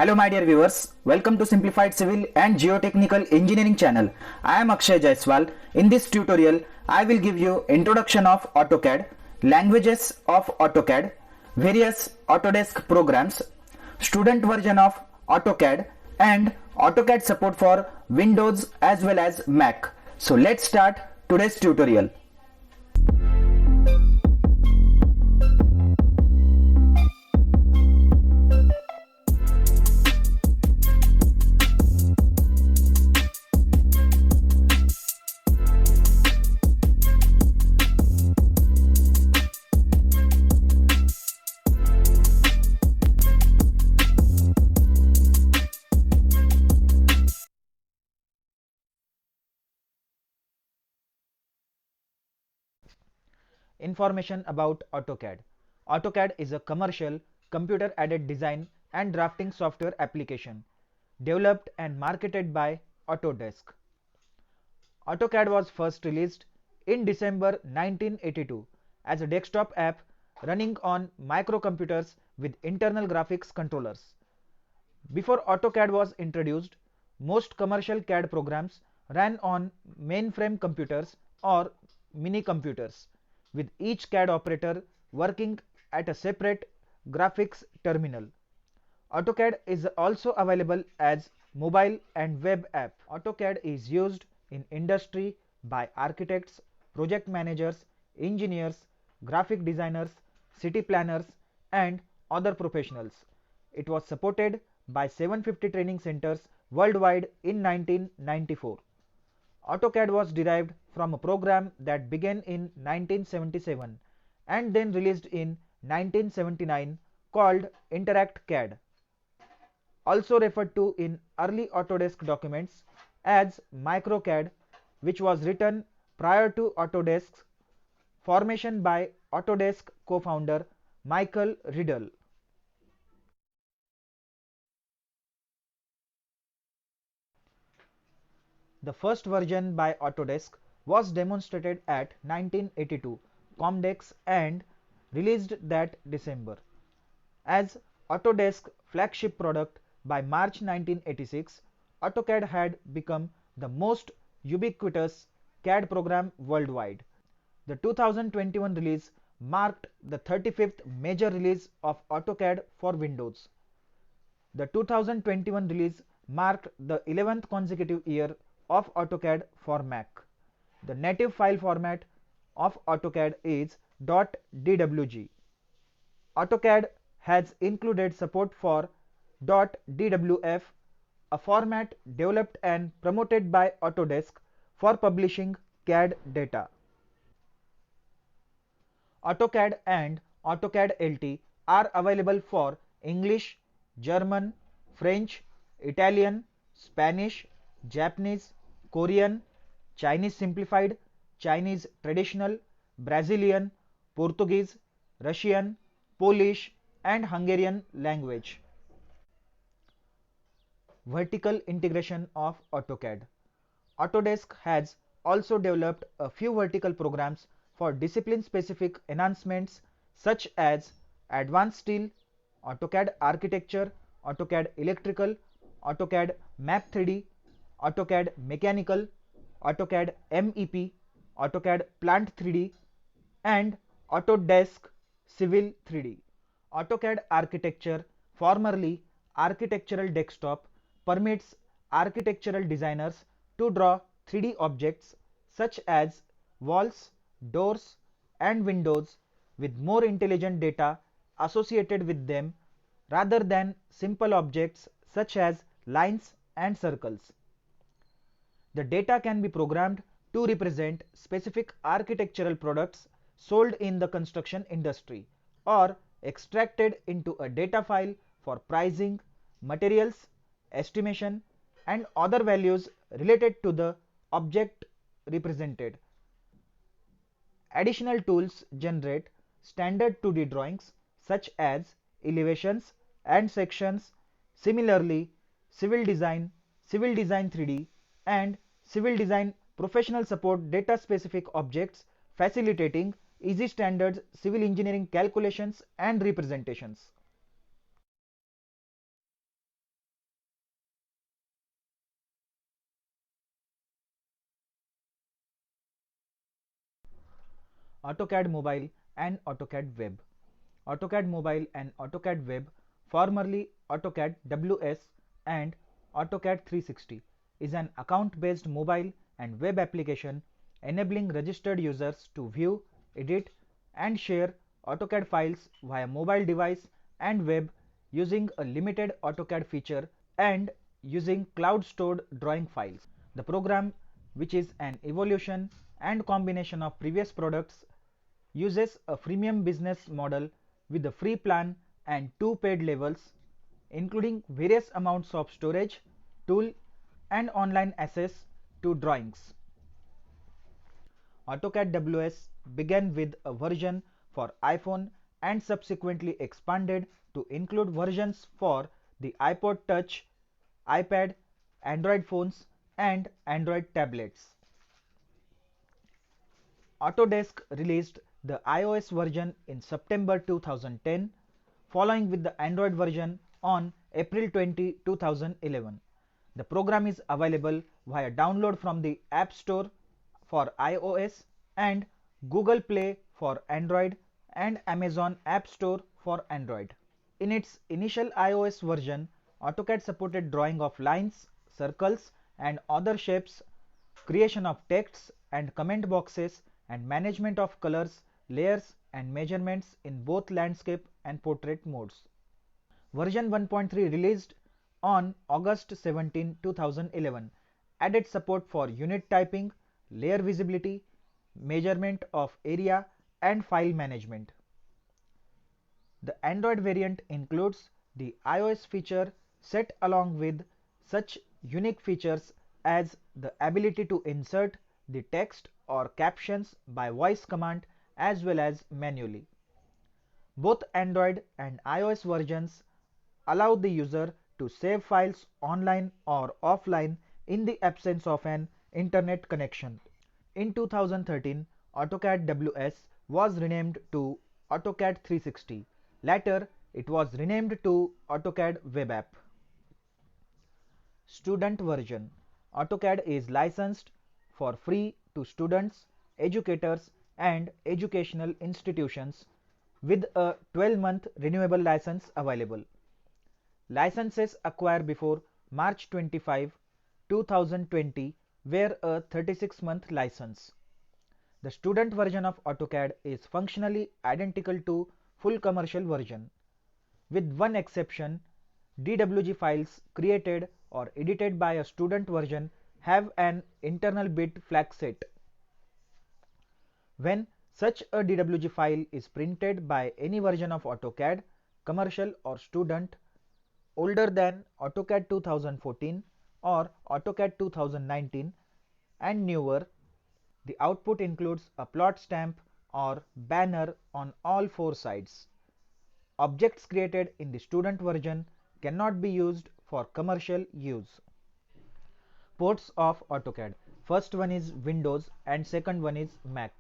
Hello my dear viewers, welcome to Simplified Civil and Geotechnical Engineering channel. I am Akshay Jaiswal. In this tutorial, I will give you introduction of AutoCAD, languages of AutoCAD, various Autodesk programs, student version of AutoCAD and AutoCAD support for Windows as well as Mac. So let's start today's tutorial. Information about AutoCAD. AutoCAD is a commercial, computer-aided design and drafting software application developed and marketed by Autodesk. AutoCAD was first released in December 1982 as a desktop app running on microcomputers with internal graphics controllers. Before AutoCAD was introduced, most commercial CAD programs ran on mainframe computers or mini computers, with each CAD operator working at a separate graphics terminal. AutoCAD is also available as mobile and web app. AutoCAD is used in industry by architects, project managers, engineers, graphic designers, city planners, and other professionals. It was supported by 750 training centers worldwide in 1994. AutoCAD was derived from a program that began in 1977 and then released in 1979 called Interact CAD, also referred to in early Autodesk documents as MicroCAD, which was written prior to Autodesk's formation by Autodesk co-founder Michael Riddle. The first version by Autodesk was demonstrated at 1982 Comdex and released that December. As Autodesk flagship product by March 1986, AutoCAD had become the most ubiquitous CAD program worldwide. The 2021 release marked the 35th major release of AutoCAD for Windows. The 2021 release marked the 11th consecutive year of AutoCAD for Mac. The native file format of AutoCAD is .dwg. AutoCAD has included support for .dwf, a format developed and promoted by Autodesk for publishing CAD data. AutoCAD and AutoCAD LT are available for English, German, French, Italian, Spanish, Japanese, Korean, Chinese simplified, Chinese traditional, Brazilian, Portuguese, Russian, Polish, and Hungarian language. Vertical integration of AutoCAD. Autodesk has also developed a few vertical programs for discipline-specific enhancements such as Advanced Steel, AutoCAD Architecture, AutoCAD Electrical, AutoCAD Map 3D, AutoCAD Mechanical, AutoCAD MEP, AutoCAD Plant 3D, and Autodesk Civil 3D. AutoCAD Architecture, formerly Architectural Desktop, permits architectural designers to draw 3D objects such as walls, doors, and windows with more intelligent data associated with them rather than simple objects such as lines and circles. The data can be programmed to represent specific architectural products sold in the construction industry or extracted into a data file for pricing, materials, estimation, and other values related to the object represented. Additional tools generate standard 2D drawings such as elevations and sections. Similarly, Civil Design 3D, and Civil Design Professional support data-specific objects, facilitating easy standards civil engineering calculations and representations. AutoCAD Mobile and AutoCAD Web. AutoCAD Mobile and AutoCAD Web, formerly AutoCAD WS and AutoCAD 360, is an account-based mobile and web application enabling registered users to view, edit, and share AutoCAD files via mobile device and web using a limited AutoCAD feature and using cloud-stored drawing files. The program, which is an evolution and combination of previous products, uses a freemium business model with a free plan and two paid levels, including various amounts of storage, tool, and online access to drawings. AutoCAD WS began with a version for iPhone and subsequently expanded to include versions for the iPod Touch, iPad, Android phones, and Android tablets. Autodesk released the iOS version in September 2010, following with the Android version on April 20, 2011. The program is available via download from the App Store for iOS and Google Play for Android and Amazon App Store for Android. In its initial iOS version, AutoCAD supported drawing of lines, circles, and other shapes, creation of texts and comment boxes, and management of colors, layers, and measurements in both landscape and portrait modes. Version 1.3, released on August 17, 2011, added support for unit typing, layer visibility, measurement of area, and file management. The Android variant includes the iOS feature set along with such unique features as the ability to insert the text or captions by voice command as well as manually. Both Android and iOS versions allow the user to save files online or offline in the absence of an internet connection. In 2013, AutoCAD WS was renamed to AutoCAD 360. Later, it was renamed to AutoCAD Web App. Student version. AutoCAD is licensed for free to students, educators, and educational institutions with a 12-month renewable license available. Licenses acquired before March 25, 2020 were a 36-month license. The student version of AutoCAD is functionally identical to full commercial version. With one exception, DWG files created or edited by a student version have an internal bit flag set. When such a DWG file is printed by any version of AutoCAD, commercial or student, older than AutoCAD 2014 or AutoCAD 2019 and newer, the output includes a plot stamp or banner on all four sides. Objects created in the student version cannot be used for commercial use. Ports of AutoCAD. First one is Windows and second one is Mac.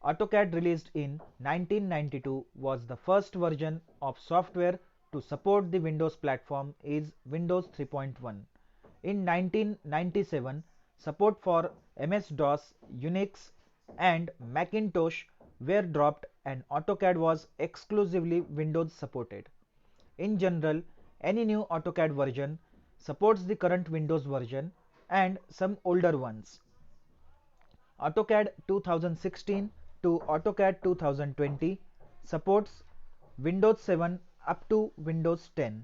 AutoCAD, released in 1992, was the first version of software to support the Windows platform is Windows 3.1. In 1997, support for MS-DOS, Unix, and Macintosh were dropped and AutoCAD was exclusively Windows supported. In general, any new AutoCAD version supports the current Windows version and some older ones. AutoCAD 2016 to AutoCAD 2020 supports Windows 7 up to Windows 10.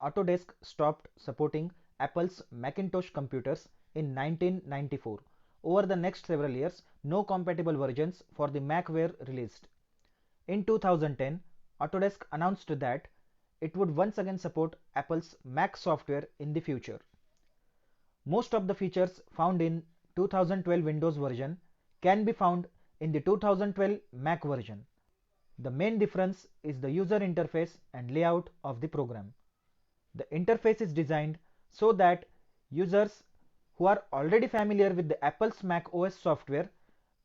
Autodesk stopped supporting Apple's Macintosh computers in 1994. Over the next several years, no compatible versions for the Mac were released. In 2010, Autodesk announced that it would once again support Apple's Mac software in the future. Most of the features found in 2012 Windows version can be found in the 2012 Mac version. The main difference is the user interface and layout of the program. The interface is designed so that users who are already familiar with the Apple's Mac OS software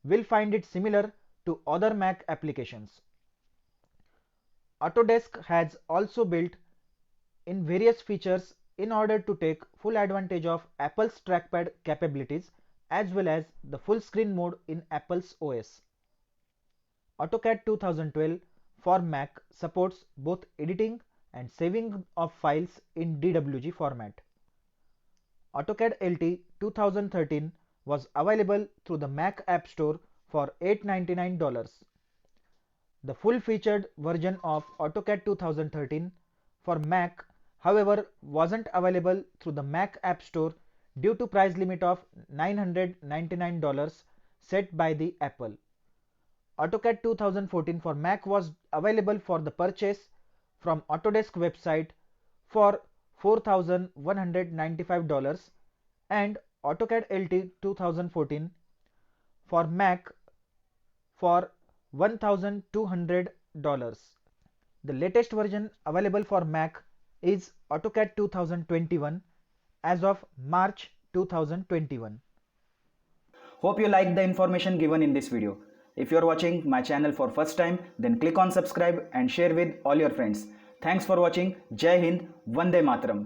will find it similar to other Mac applications. Autodesk has also built in various features in order to take full advantage of Apple's trackpad capabilities as well as the full screen mode in Apple's OS. AutoCAD 2012 for Mac supports both editing and saving of files in DWG format. AutoCAD LT 2013 was available through the Mac App Store for $899. The full-featured version of AutoCAD 2013 for Mac, however, wasn't available through the Mac App Store due to price limit of $999 set by the Apple. AutoCAD 2014 for Mac was available for the purchase from Autodesk website for $4,195 and AutoCAD LT 2014 for Mac for $1,200. The latest version available for Mac is AutoCAD 2021 as of March 2021. Hope you liked the information given in this video. If you are watching my channel for first time, then click on subscribe and share with all your friends. Thanks for watching. Jai Hind, Vande Mataram.